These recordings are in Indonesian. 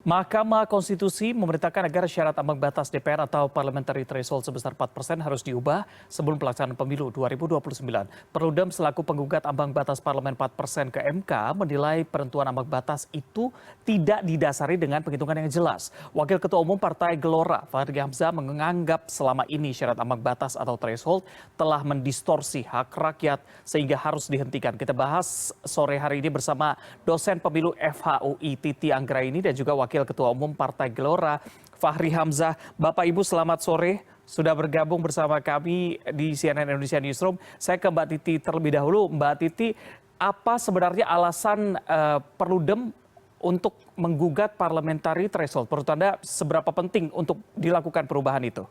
Mahkamah Konstitusi memerintahkan agar syarat ambang batas DPR atau parliamentary threshold sebesar 4% harus diubah sebelum pelaksanaan pemilu 2029. Perludem selaku penggugat ambang batas parlemen 4% ke MK menilai penentuan ambang batas itu tidak didasari dengan penghitungan yang jelas. Wakil Ketua Umum Partai Gelora, Fahri Hamzah, menganggap selama ini syarat ambang batas atau threshold telah mendistorsi hak rakyat sehingga harus dihentikan. Kita bahas sore hari ini bersama dosen pemilu FHUI Titi Anggraini dan juga Wakil Ketua Umum Partai Gelora, Fahri Hamzah. Bapak Ibu selamat sore, sudah bergabung bersama kami di CNN Indonesia Newsroom. Saya ke Mbak Titi terlebih dahulu. Mbak Titi, apa sebenarnya alasan Perludem untuk menggugat parliamentary threshold? Menurut Anda seberapa penting untuk dilakukan perubahan itu?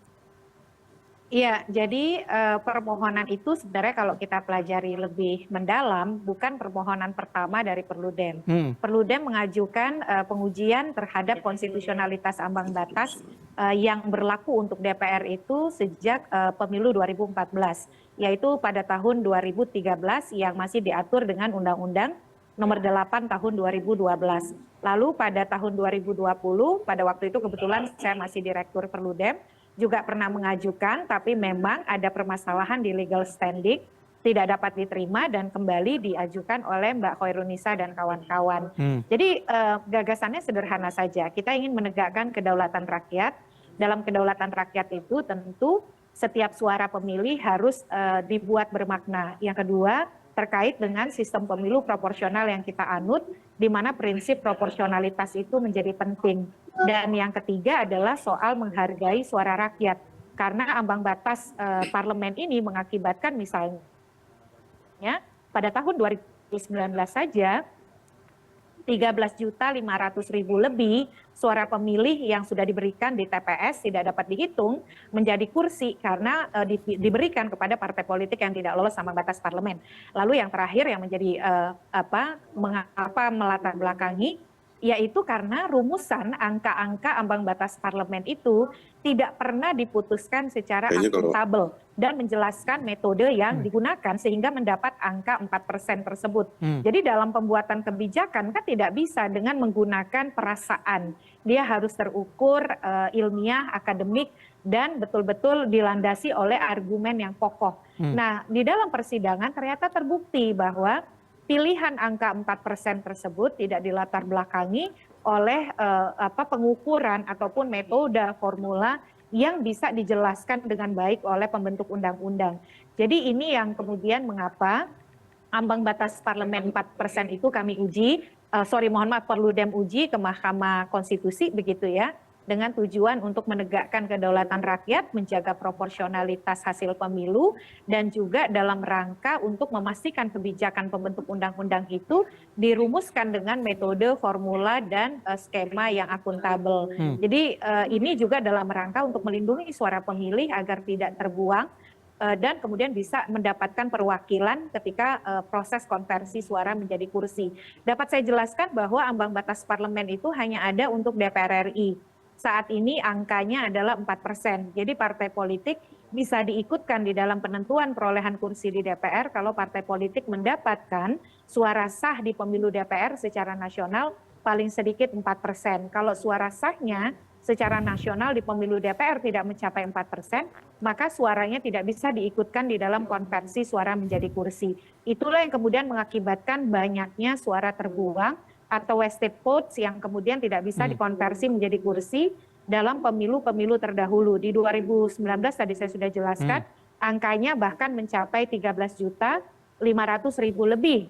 Iya, jadi permohonan itu sebenarnya kalau kita pelajari lebih mendalam bukan permohonan pertama dari Perludem. Perludem mengajukan pengujian terhadap konstitusionalitas ambang batas yang berlaku untuk DPR itu sejak pemilu 2014, yaitu pada tahun 2013 yang masih diatur dengan Undang-Undang Nomor 8 Tahun 2012. Lalu pada tahun 2020, pada waktu itu kebetulan saya masih Direktur Perludem, juga pernah mengajukan, tapi memang ada permasalahan di legal standing, tidak dapat diterima dan kembali diajukan oleh Mbak Khoirunisa dan kawan-kawan. Jadi gagasannya sederhana saja, kita ingin menegakkan kedaulatan rakyat. Dalam kedaulatan rakyat itu tentu setiap suara pemilih harus dibuat bermakna. Yang kedua, terkait dengan sistem pemilu proporsional yang kita anut, di mana prinsip proporsionalitas itu menjadi penting. Dan yang ketiga adalah soal menghargai suara rakyat. Karena ambang batas parlemen ini mengakibatkan misalnya pada tahun 2019 saja 13.500.000 lebih suara pemilih yang sudah diberikan di TPS tidak dapat dihitung menjadi kursi karena diberikan kepada partai politik yang tidak lolos ambang batas parlemen. Lalu yang terakhir yang menjadi mengapa melatar belakangi, yaitu karena rumusan angka-angka ambang batas parlemen itu tidak pernah diputuskan secara akuntabel dan menjelaskan metode yang digunakan sehingga mendapat angka 4% tersebut. Jadi dalam pembuatan kebijakan kan tidak bisa dengan menggunakan perasaan. Dia harus terukur ilmiah, akademik, dan betul-betul dilandasi oleh argumen yang kokoh. Nah, di dalam persidangan ternyata terbukti bahwa pilihan angka 4% tersebut tidak dilatar belakangi oleh pengukuran ataupun metode formula yang bisa dijelaskan dengan baik oleh pembentuk undang-undang. Jadi ini yang kemudian mengapa ambang batas parlemen 4% itu kami uji, Perludem uji ke Mahkamah Konstitusi begitu ya, dengan tujuan untuk menegakkan kedaulatan rakyat, menjaga proporsionalitas hasil pemilu, dan juga dalam rangka untuk memastikan kebijakan pembentuk undang-undang itu dirumuskan dengan metode, formula, dan skema yang akuntabel. Jadi ini juga dalam rangka untuk melindungi suara pemilih agar tidak terbuang, dan kemudian bisa mendapatkan perwakilan ketika proses konversi suara menjadi kursi. Dapat saya jelaskan bahwa ambang batas parlemen itu hanya ada untuk DPR RI. Saat ini angkanya adalah 4%. Jadi partai politik bisa diikutkan di dalam penentuan perolehan kursi di DPR kalau partai politik mendapatkan suara sah di pemilu DPR secara nasional paling sedikit 4%. Kalau suara sahnya secara nasional di pemilu DPR tidak mencapai 4%, maka suaranya tidak bisa diikutkan di dalam konversi suara menjadi kursi. Itulah yang kemudian mengakibatkan banyaknya suara terbuang atau wasted votes yang kemudian tidak bisa dikonversi menjadi kursi dalam pemilu-pemilu terdahulu. Di 2019 tadi saya sudah jelaskan, angkanya bahkan mencapai 13.500.000 lebih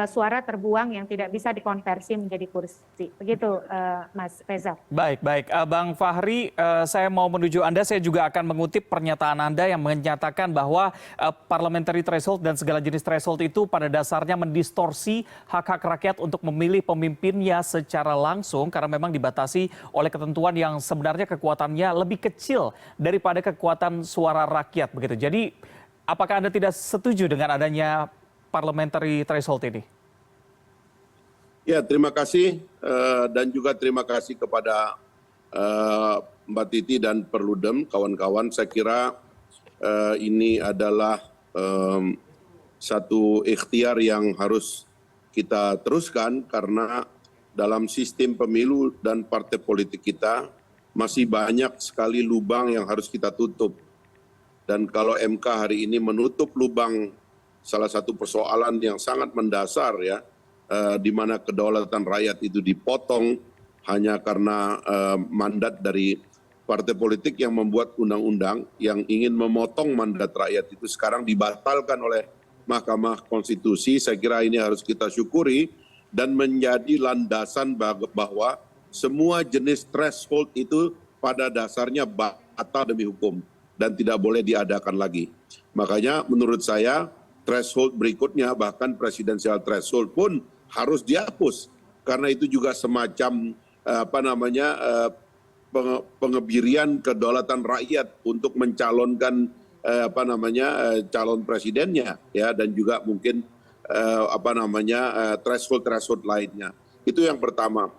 suara terbuang yang tidak bisa dikonversi menjadi kursi. Begitu Mas Reza. Baik. Bang Fahri, saya mau menuju Anda, saya juga akan mengutip pernyataan Anda yang menyatakan bahwa parliamentary threshold dan segala jenis threshold itu pada dasarnya mendistorsi hak-hak rakyat untuk memilih pemimpinnya secara langsung karena memang dibatasi oleh ketentuan yang sebenarnya kekuatannya lebih kecil daripada kekuatan suara rakyat. Begitu. Jadi apakah Anda tidak setuju dengan adanya parliamentary threshold ini? Ya, terima kasih dan juga terima kasih kepada Mbak Titi dan Perludem, kawan-kawan. Saya kira ini adalah satu ikhtiar yang harus kita teruskan karena dalam sistem pemilu dan partai politik kita masih banyak sekali lubang yang harus kita tutup. Dan kalau MK hari ini menutup lubang salah satu persoalan yang sangat mendasar ya, di mana kedaulatan rakyat itu dipotong hanya karena mandat dari partai politik yang membuat undang-undang yang ingin memotong mandat rakyat itu sekarang dibatalkan oleh Mahkamah Konstitusi. Saya kira ini harus kita syukuri dan menjadi landasan bahwa semua jenis threshold itu pada dasarnya batal demi hukum dan tidak boleh diadakan lagi. Makanya menurut saya threshold berikutnya bahkan presidensial threshold pun harus dihapus karena itu juga semacam pengebirian kedaulatan rakyat untuk mencalonkan calon presidennya ya dan juga mungkin threshold lainnya. Itu yang pertama.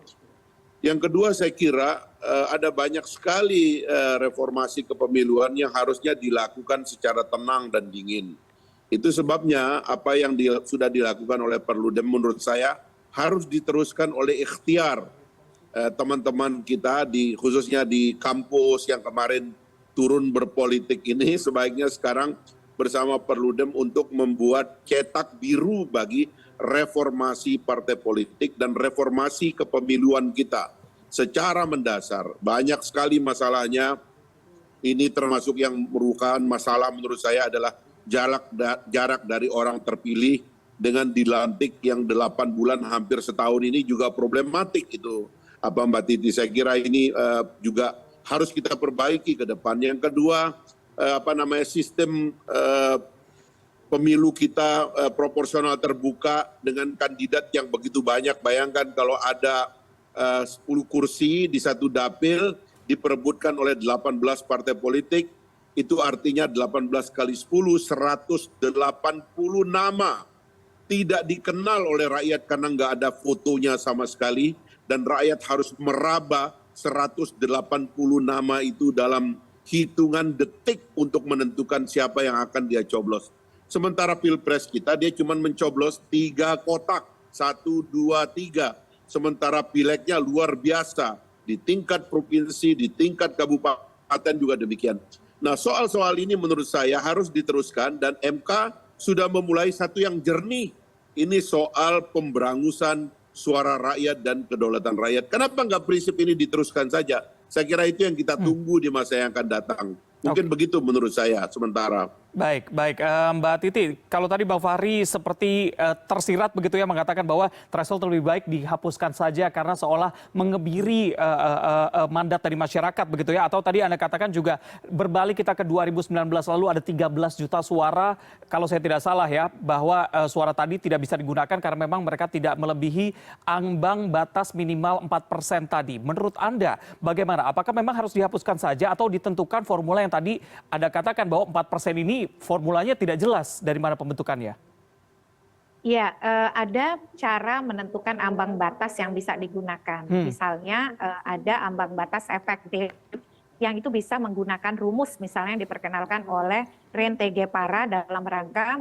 Yang kedua saya kira ada banyak sekali reformasi kepemiluan yang harusnya dilakukan secara tenang dan dingin. Itu sebabnya apa yang sudah dilakukan oleh Perludem menurut saya harus diteruskan oleh ikhtiar teman-teman kita khususnya di kampus yang kemarin turun berpolitik ini sebaiknya sekarang bersama Perludem untuk membuat cetak biru bagi reformasi partai politik dan reformasi kepemiluan kita secara mendasar. Banyak sekali masalahnya, ini termasuk yang merupakan masalah menurut saya adalah jarak dari orang terpilih dengan dilantik yang 8 bulan hampir setahun ini juga problematik itu. Mbak Titi, saya kira ini juga harus kita perbaiki ke depan. Yang kedua, sistem pemilu kita proporsional terbuka dengan kandidat yang begitu banyak. Bayangkan kalau ada 10 kursi di satu dapil diperebutkan oleh 18 partai politik, itu artinya 18 kali 10, 180 nama tidak dikenal oleh rakyat karena nggak ada fotonya sama sekali, dan rakyat harus meraba 180 nama itu dalam hitungan detik untuk menentukan siapa yang akan dia coblos. Sementara pilpres kita dia cuma mencoblos 3 kotak, 1, 2, 3. Sementara pileknya luar biasa di tingkat provinsi, di tingkat kabupaten juga demikian. Nah soal-soal ini menurut saya harus diteruskan dan MK sudah memulai satu yang jernih. Ini soal pemberangusan suara rakyat dan kedaulatan rakyat. Kenapa nggak prinsip ini diteruskan saja? Saya kira itu yang kita tunggu di masa yang akan datang. Mungkin begitu menurut saya sementara. Baik, Mbak Titi, kalau tadi Bang Fahri seperti tersirat begitu ya mengatakan bahwa threshold lebih baik dihapuskan saja karena seolah mengebiri mandat dari masyarakat begitu ya, atau tadi Anda katakan juga berbalik kita ke 2019 lalu ada 13 juta suara kalau saya tidak salah ya, bahwa suara tadi tidak bisa digunakan karena memang mereka tidak melebihi ambang batas minimal 4% tadi. Menurut Anda bagaimana? Apakah memang harus dihapuskan saja atau ditentukan formula yang tadi Anda katakan bahwa 4% ini formulanya tidak jelas dari mana pembentukannya? Ya, ada cara menentukan ambang batas yang bisa digunakan. Misalnya ada ambang batas efektif yang itu bisa menggunakan rumus misalnya yang diperkenalkan oleh Ren T.G. Para dalam rangka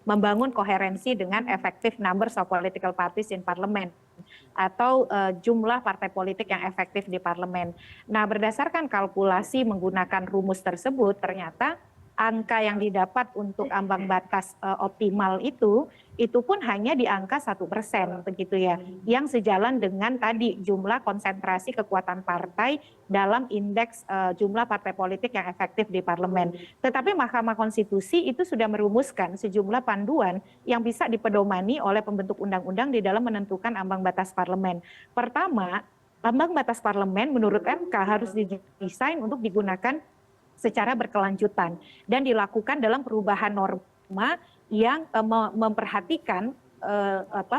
membangun koherensi dengan effective numbers of political parties in parliament atau jumlah partai politik yang efektif di parlemen. Nah, berdasarkan kalkulasi menggunakan rumus tersebut, ternyata angka yang didapat untuk ambang batas optimal itu pun hanya di angka 1% begitu ya, yang sejalan dengan tadi jumlah konsentrasi kekuatan partai dalam indeks jumlah partai politik yang efektif di parlemen. Tetapi Mahkamah Konstitusi itu sudah merumuskan sejumlah panduan yang bisa dipedomani oleh pembentuk undang-undang di dalam menentukan ambang batas parlemen. Pertama, ambang batas parlemen menurut MK harus didesain untuk digunakan secara berkelanjutan dan dilakukan dalam perubahan norma yang memperhatikan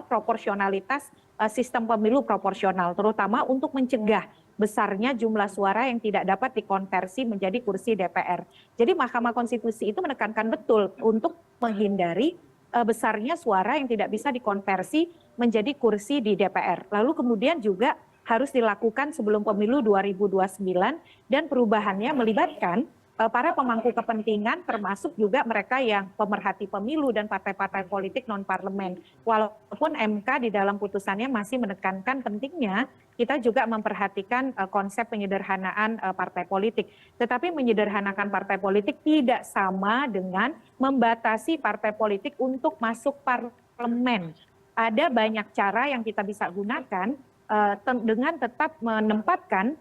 proporsionalitas sistem pemilu proporsional, terutama untuk mencegah besarnya jumlah suara yang tidak dapat dikonversi menjadi kursi DPR. Jadi Mahkamah Konstitusi itu menekankan betul untuk menghindari besarnya suara yang tidak bisa dikonversi menjadi kursi di DPR. Lalu kemudian juga harus dilakukan sebelum pemilu 2029 dan perubahannya melibatkan para pemangku kepentingan termasuk juga mereka yang pemerhati pemilu dan partai-partai politik non-parlemen. Walaupun MK di dalam putusannya masih menekankan pentingnya kita juga memperhatikan konsep penyederhanaan partai politik. Tetapi menyederhanakan partai politik tidak sama dengan membatasi partai politik untuk masuk parlemen. Ada banyak cara yang kita bisa gunakan dengan tetap menempatkan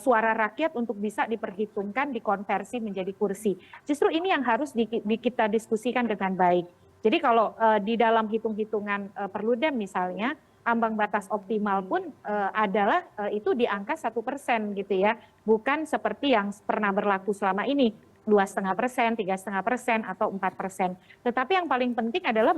suara rakyat untuk bisa diperhitungkan, dikonversi menjadi kursi. Justru ini yang harus kita diskusikan dengan baik. Jadi kalau di dalam hitung-hitungan Perludem misalnya, ambang batas optimal pun adalah itu di angka 1% gitu ya, bukan seperti yang pernah berlaku selama ini 2,5%, 3,5% atau 4%. Tetapi yang paling penting adalah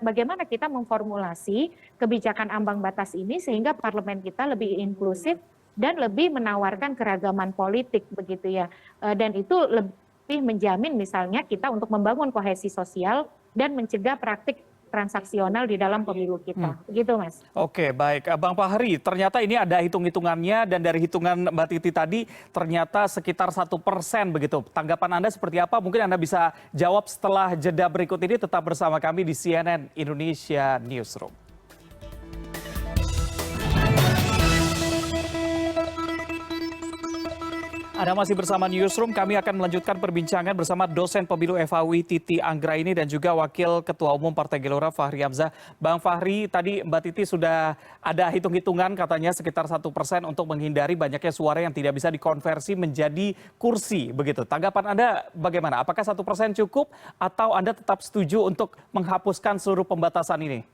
bagaimana kita memformulasi kebijakan ambang batas ini sehingga parlemen kita lebih inklusif dan lebih menawarkan keragaman politik begitu ya. Dan itu lebih menjamin misalnya kita untuk membangun kohesi sosial dan mencegah praktik transaksional di dalam pemilu kita. Begitu Mas. Oke, baik. Bang Fahri, ternyata ini ada hitung-hitungannya dan dari hitungan Mbak Titi tadi ternyata sekitar 1% begitu. Tanggapan Anda seperti apa? Mungkin Anda bisa jawab setelah jeda berikut ini. Tetap bersama kami di CNN Indonesia Newsroom. Anda masih bersama Newsroom, kami akan melanjutkan perbincangan bersama dosen pemilu FHUI Titi Anggraini dan juga Wakil Ketua Umum Partai Gelora Fahri Hamzah. Bang Fahri, tadi Mbak Titi sudah ada hitung-hitungan katanya sekitar 1% untuk menghindari banyaknya suara yang tidak bisa dikonversi menjadi kursi. Begitu. Tanggapan Anda bagaimana? Apakah 1% cukup atau Anda tetap setuju untuk menghapuskan seluruh pembatasan ini?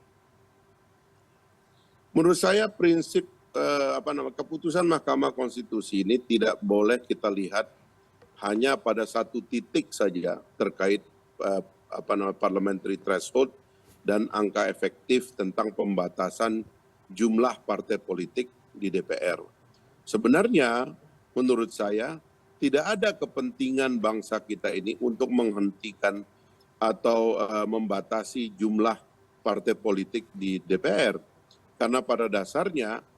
Menurut saya prinsip keputusan Mahkamah Konstitusi ini tidak boleh kita lihat hanya pada satu titik saja terkait parliamentary threshold dan angka efektif tentang pembatasan jumlah partai politik di DPR. Sebenarnya menurut saya tidak ada kepentingan bangsa kita ini untuk menghentikan atau membatasi jumlah partai politik di DPR. Karena pada dasarnya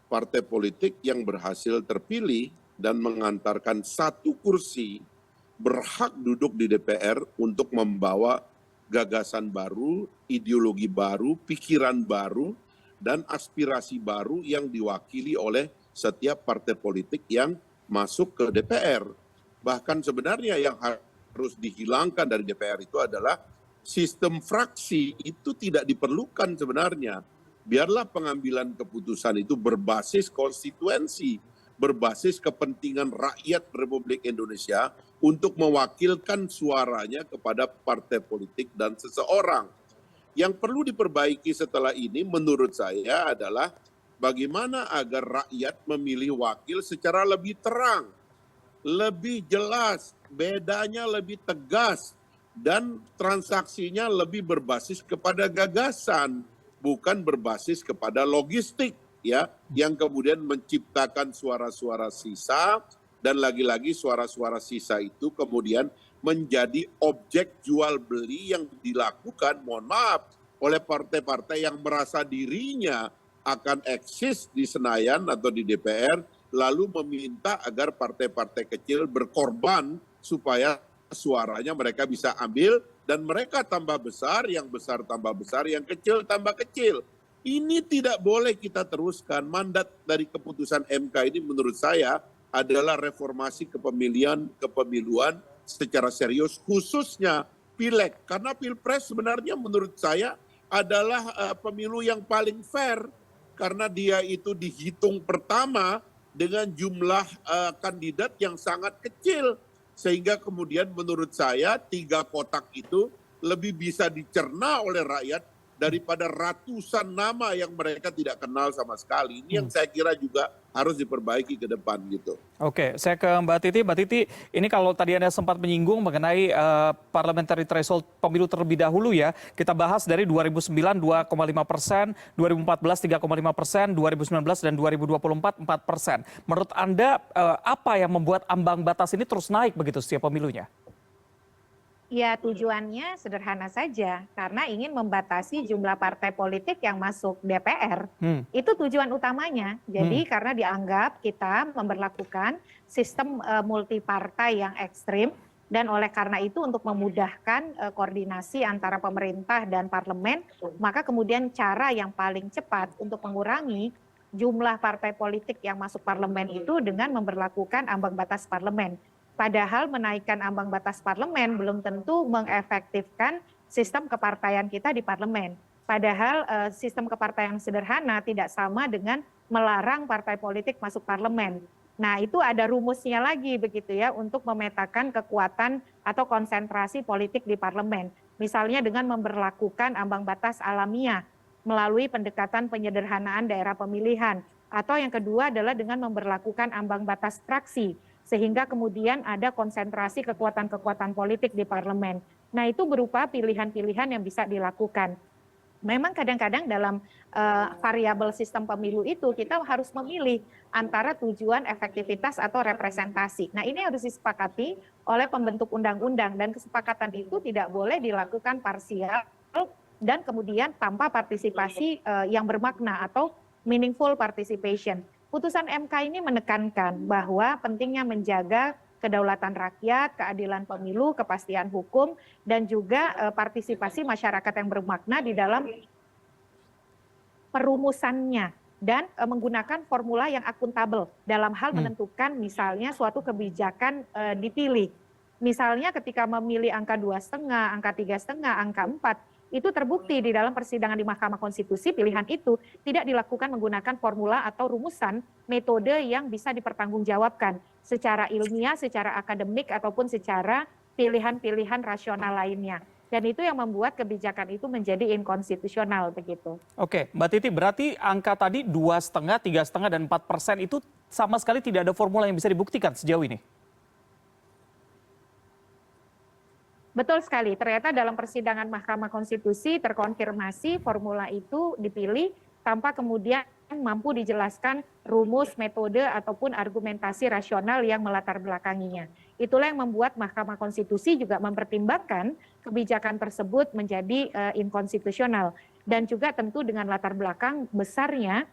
partai politik yang berhasil terpilih dan mengantarkan satu kursi berhak duduk di DPR untuk membawa gagasan baru, ideologi baru, pikiran baru, dan aspirasi baru yang diwakili oleh setiap partai politik yang masuk ke DPR. Bahkan sebenarnya yang harus dihilangkan dari DPR itu adalah sistem fraksi, itu tidak diperlukan sebenarnya. Biarlah pengambilan keputusan itu berbasis konstituensi, berbasis kepentingan rakyat Republik Indonesia untuk mewakilkan suaranya kepada partai politik dan seseorang. Yang perlu diperbaiki setelah ini menurut saya adalah bagaimana agar rakyat memilih wakil secara lebih terang, lebih jelas, bedanya lebih tegas, dan transaksinya lebih berbasis kepada gagasan. Bukan berbasis kepada logistik ya, yang kemudian menciptakan suara-suara sisa dan lagi-lagi suara-suara sisa itu kemudian menjadi objek jual beli yang dilakukan, mohon maaf, oleh partai-partai yang merasa dirinya akan eksis di Senayan atau di DPR, lalu meminta agar partai-partai kecil berkorban supaya suaranya mereka bisa ambil dan mereka tambah besar, yang besar tambah besar, yang kecil tambah kecil. Ini tidak boleh kita teruskan. Mandat dari keputusan MK ini menurut saya adalah reformasi kepemiluan secara serius, khususnya Pileg. Karena Pilpres sebenarnya menurut saya adalah pemilu yang paling fair. Karena dia itu dihitung pertama dengan jumlah kandidat yang sangat kecil. Sehingga kemudian menurut saya 3 kotak itu lebih bisa dicerna oleh rakyat daripada ratusan nama yang mereka tidak kenal sama sekali. Ini yang saya kira juga harus diperbaiki ke depan gitu. Oke, saya ke Mbak Titi. Mbak Titi, ini kalau tadi Anda sempat menyinggung mengenai parliamentary threshold pemilu terlebih dahulu ya, kita bahas dari 2009 2,5%, 2014 3,5%, 2019 dan 2024 4%. Menurut Anda apa yang membuat ambang batas ini terus naik begitu setiap pemilunya? Ya, tujuannya sederhana saja, karena ingin membatasi jumlah partai politik yang masuk DPR. Hmm. Itu tujuan utamanya. Jadi, Hmm. karena dianggap kita memberlakukan sistem multipartai yang ekstrim, dan oleh karena itu untuk memudahkan koordinasi antara pemerintah dan parlemen, maka kemudian cara yang paling cepat untuk mengurangi jumlah partai politik yang masuk parlemen itu dengan memberlakukan ambang batas parlemen. Padahal menaikkan ambang batas parlemen belum tentu mengefektifkan sistem kepartaian kita di parlemen. Padahal sistem kepartaian sederhana tidak sama dengan melarang partai politik masuk parlemen. Nah, itu ada rumusnya lagi begitu ya untuk memetakan kekuatan atau konsentrasi politik di parlemen. Misalnya dengan memberlakukan ambang batas alamiah melalui pendekatan penyederhanaan daerah pemilihan. Atau yang kedua adalah dengan memberlakukan ambang batas fraksi sehingga kemudian ada konsentrasi kekuatan-kekuatan politik di parlemen. Nah, itu berupa pilihan-pilihan yang bisa dilakukan. Memang kadang-kadang dalam variabel sistem pemilu itu kita harus memilih antara tujuan efektivitas atau representasi. Nah, ini harus disepakati oleh pembentuk undang-undang dan kesepakatan itu tidak boleh dilakukan parsial dan kemudian tanpa partisipasi yang bermakna atau meaningful participation. Putusan MK ini menekankan bahwa pentingnya menjaga kedaulatan rakyat, keadilan pemilu, kepastian hukum, dan juga partisipasi masyarakat yang bermakna di dalam perumusannya dan menggunakan formula yang akuntabel dalam hal menentukan misalnya suatu kebijakan dipilih. Misalnya ketika memilih angka 2,5, angka 3,5, angka 4, itu terbukti di dalam persidangan di Mahkamah Konstitusi pilihan itu tidak dilakukan menggunakan formula atau rumusan metode yang bisa dipertanggungjawabkan secara ilmiah, secara akademik, ataupun secara pilihan-pilihan rasional lainnya. Dan itu yang membuat kebijakan itu menjadi inkonstitusional begitu. Oke, Mbak Titi, berarti angka tadi 2,5, 3,5, dan 4% itu sama sekali tidak ada formula yang bisa dibuktikan sejauh ini? Betul sekali, ternyata dalam persidangan Mahkamah Konstitusi terkonfirmasi formula itu dipilih tanpa kemudian mampu dijelaskan rumus, metode, ataupun argumentasi rasional yang melatar belakanginya. Itulah yang membuat Mahkamah Konstitusi juga mempertimbangkan kebijakan tersebut menjadi inkonstitusional. Dan juga tentu dengan latar belakang besarnya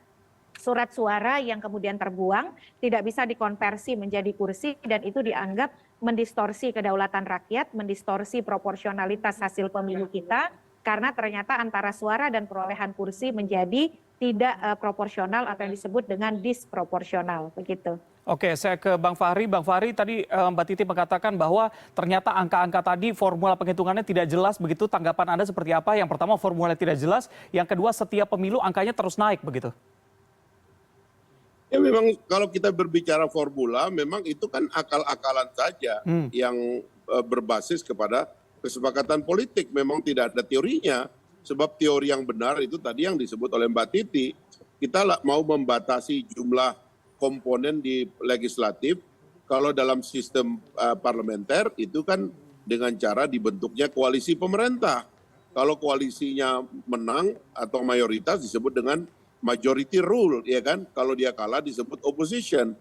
surat suara yang kemudian terbuang tidak bisa dikonversi menjadi kursi dan itu dianggap mendistorsi kedaulatan rakyat, mendistorsi proporsionalitas hasil pemilu kita karena ternyata antara suara dan perolehan kursi menjadi tidak proporsional atau yang disebut dengan disproporsional begitu. Oke, saya ke Bang Fahri. Bang Fahri, tadi Mbak Titi mengatakan bahwa ternyata angka-angka tadi formula penghitungannya tidak jelas begitu. Tanggapan Anda seperti apa? Yang pertama formula tidak jelas, yang kedua setiap pemilu angkanya terus naik begitu. Ya memang kalau kita berbicara formula, memang itu kan akal-akalan saja yang berbasis kepada kesepakatan politik. Memang tidak ada teorinya, sebab teori yang benar itu tadi yang disebut oleh Mbak Titi. Kita mau membatasi jumlah komponen di legislatif, kalau dalam sistem parlementer itu kan dengan cara dibentuknya koalisi pemerintah. Kalau koalisinya menang atau mayoritas disebut dengan majority rule, ya kan? Kalau dia kalah disebut opposition.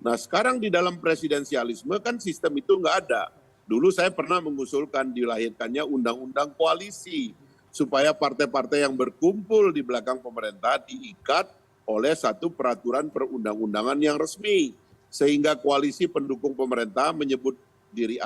Nah sekarang di dalam presidensialisme kan sistem itu nggak ada. Dulu saya pernah mengusulkan dilahirkannya undang-undang koalisi supaya partai-partai yang berkumpul di belakang pemerintah diikat oleh satu peraturan perundang-undangan yang resmi, sehingga koalisi pendukung pemerintah menyebut diri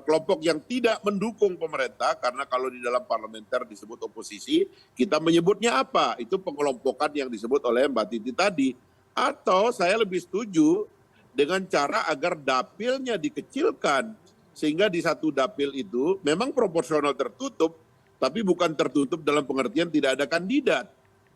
kelompok yang tidak mendukung pemerintah, karena kalau di dalam parlementer disebut oposisi, kita menyebutnya apa? Itu pengelompokan yang disebut oleh Mbak Titi tadi. Atau saya lebih setuju dengan cara agar dapilnya dikecilkan, sehingga di satu dapil itu memang proporsional tertutup, tapi bukan tertutup dalam pengertian tidak ada kandidat.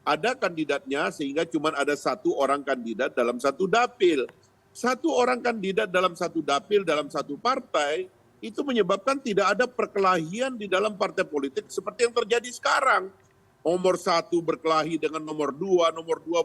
Ada kandidatnya sehingga cuma ada satu orang kandidat dalam satu dapil. Satu orang kandidat dalam satu dapil, dalam satu partai, itu menyebabkan tidak ada perkelahian di dalam partai politik seperti yang terjadi sekarang. Nomor 1 berkelahi dengan nomor 2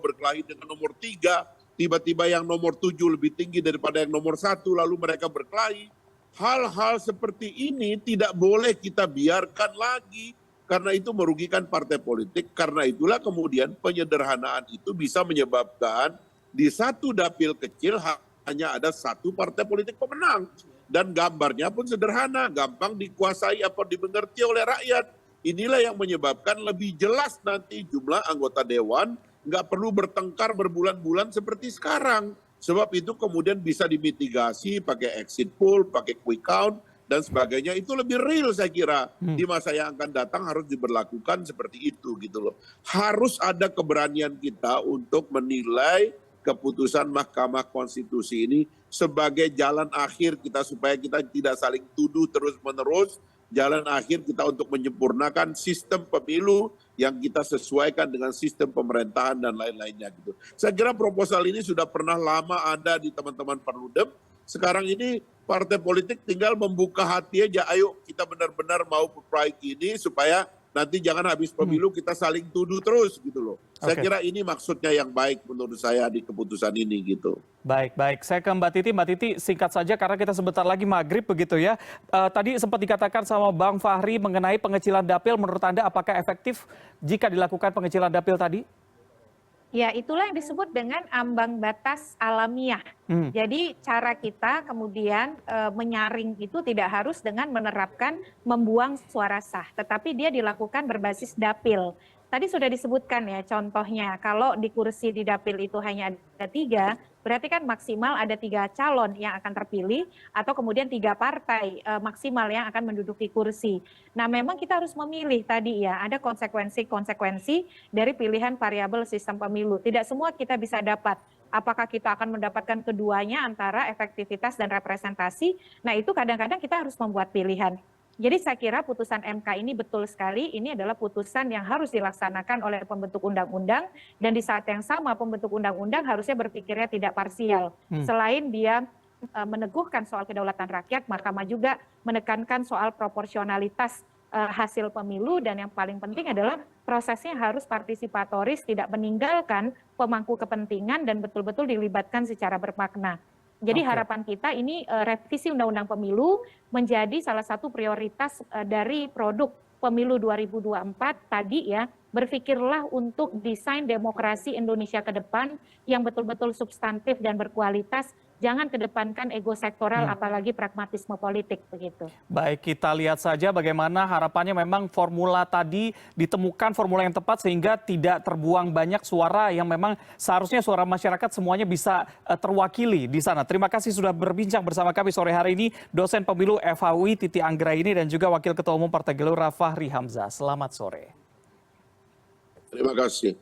berkelahi dengan nomor 3, tiba-tiba yang nomor 7 lebih tinggi daripada yang nomor 1, lalu mereka berkelahi. Hal-hal seperti ini tidak boleh kita biarkan lagi, karena itu merugikan partai politik. Karena itulah kemudian penyederhanaan itu bisa menyebabkan di satu dapil kecil hanya ada satu partai politik pemenang. dan gambarnya pun sederhana, gampang dikuasai apa dimengerti oleh rakyat. Inilah yang menyebabkan lebih jelas nanti jumlah anggota dewan, nggak perlu bertengkar berbulan-bulan seperti sekarang. Sebab itu kemudian bisa dimitigasi pakai exit poll, pakai quick count, dan sebagainya. Itu lebih real saya kira. Di masa yang akan datang harus diberlakukan seperti itu gitu loh. Harus ada keberanian kita untuk menilai keputusan Mahkamah Konstitusi ini sebagai jalan akhir kita supaya kita tidak saling tuduh terus-menerus, jalan akhir kita untuk menyempurnakan sistem pemilu yang kita sesuaikan dengan sistem pemerintahan dan lain-lainnya gitu. Saya kira proposal ini sudah pernah lama ada di teman-teman Perludem. Sekarang ini partai politik tinggal membuka hati aja, ayo kita benar-benar mau perbaiki ini supaya nanti jangan habis pemilu kita saling tuduh terus gitu loh. Saya kira ini maksudnya yang baik menurut saya di keputusan ini gitu. Baik. Saya ke Mbak Titi singkat saja karena kita sebentar lagi maghrib begitu ya. Tadi sempat dikatakan sama Bang Fahri mengenai pengecilan dapil, menurut Anda apakah efektif jika dilakukan pengecilan dapil tadi? Ya, itulah yang disebut dengan ambang batas alamiah. Jadi cara kita kemudian menyaring itu tidak harus dengan menerapkan membuang suara sah, tetapi dia dilakukan berbasis dapil. Tadi sudah disebutkan ya contohnya, kalau di kursi di dapil itu hanya ada 3, berarti kan maksimal ada 3 calon yang akan terpilih atau kemudian 3 partai maksimal yang akan menduduki kursi. Nah memang kita harus memilih tadi ya, ada konsekuensi-konsekuensi dari pilihan variabel sistem pemilu. Tidak semua kita bisa dapat. Apakah kita akan mendapatkan keduanya antara efektivitas dan representasi? Nah itu kadang-kadang kita harus membuat pilihan. Jadi saya kira putusan MK ini betul sekali, ini adalah putusan yang harus dilaksanakan oleh pembentuk undang-undang, dan di saat yang sama pembentuk undang-undang harusnya berpikirnya tidak parsial. Selain dia meneguhkan soal kedaulatan rakyat, Mahkamah juga menekankan soal proporsionalitas hasil pemilu, dan yang paling penting adalah prosesnya harus partisipatoris, tidak meninggalkan pemangku kepentingan dan betul-betul dilibatkan secara bermakna. Jadi harapan kita ini revisi Undang-Undang Pemilu menjadi salah satu prioritas dari produk Pemilu 2024 tadi ya, berpikirlah untuk desain demokrasi Indonesia ke depan yang betul-betul substantif dan berkualitas, jangan kedepankan ego sektoral apalagi pragmatisme politik begitu. Baik, kita lihat saja bagaimana harapannya memang formula tadi ditemukan formula yang tepat sehingga tidak terbuang banyak suara yang memang seharusnya suara masyarakat semuanya bisa terwakili di sana. Terima kasih sudah berbincang bersama kami sore hari ini dosen pemilu FHUI Titi Anggraini dan juga Wakil Ketua Umum Partai Gelora Fahri Hamzah. Selamat sore. Terima kasih.